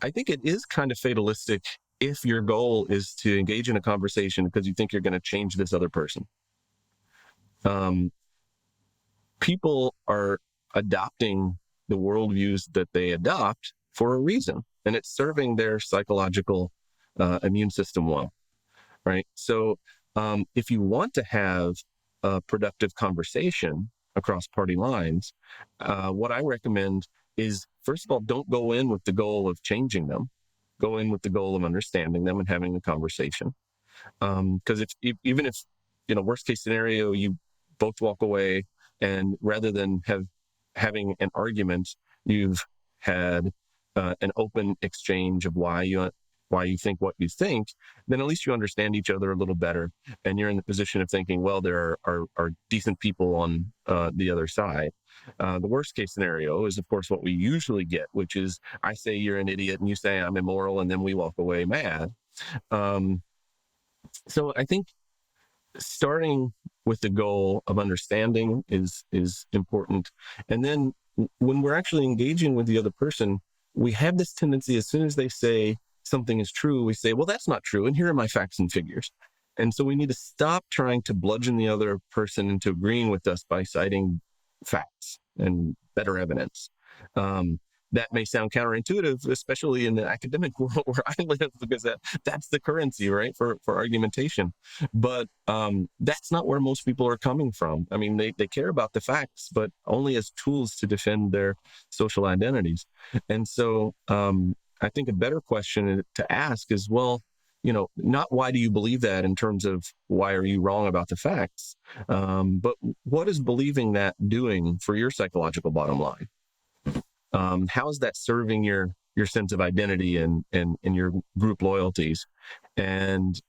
I think it is kind of fatalistic if your goal is to engage in a conversation because you think you're going to change this other person. People are adopting the worldviews that they adopt for a reason, and it's serving their psychological immune system well, right? So if you want to have a productive conversation across party lines, what I recommend is, first of all, don't go in with the goal of changing them. Go in with the goal of understanding them and having the conversation. Because even if, worst case scenario, you both walk away, and rather than having an argument, you've had an open exchange of why you think what you think, then at least you understand each other a little better, and you're in the position of thinking, well, there are decent people on the other side. The worst case scenario is, of course, what we usually get, which is I say you're an idiot and you say I'm immoral, and then we walk away mad. So I think starting with the goal of understanding is important. And then when we're actually engaging with the other person, we have this tendency, as soon as they say something is true, we say, well, that's not true, and here are my facts and figures. And so we need to stop trying to bludgeon the other person into agreeing with us by citing facts and better evidence. that may sound counterintuitive, especially in the academic world where I live, because that's the currency, right, for argumentation. But that's not where most people are coming from. I mean, they care about the facts, but only as tools to defend their social identities. And so I think a better question to ask is, well, not why do you believe that in terms of why are you wrong about the facts, but what is believing that doing for your psychological bottom line? How is that serving your sense of identity and your group loyalties? And,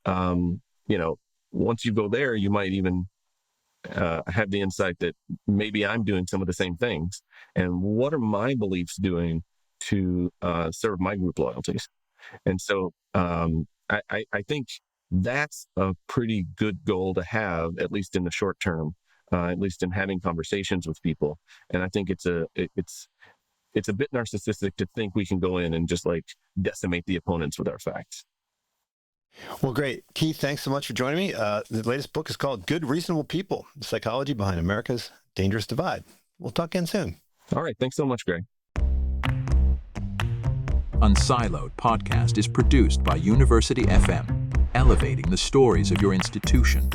once you go there, you might even have the insight that maybe I'm doing some of the same things. And what are my beliefs doing to serve my group loyalties? And so I think that's a pretty good goal to have, at least in the short term, at least in having conversations with people. And I think it's a bit narcissistic to think we can go in and just like decimate the opponents with our facts. Well, great. Keith, thanks so much for joining me. The latest book is called Good Reasonable People, The Psychology Behind America's Dangerous Divide. We'll talk again soon. All right. Thanks so much, Greg. Unsiloed podcast is produced by University FM, elevating the stories of your institution.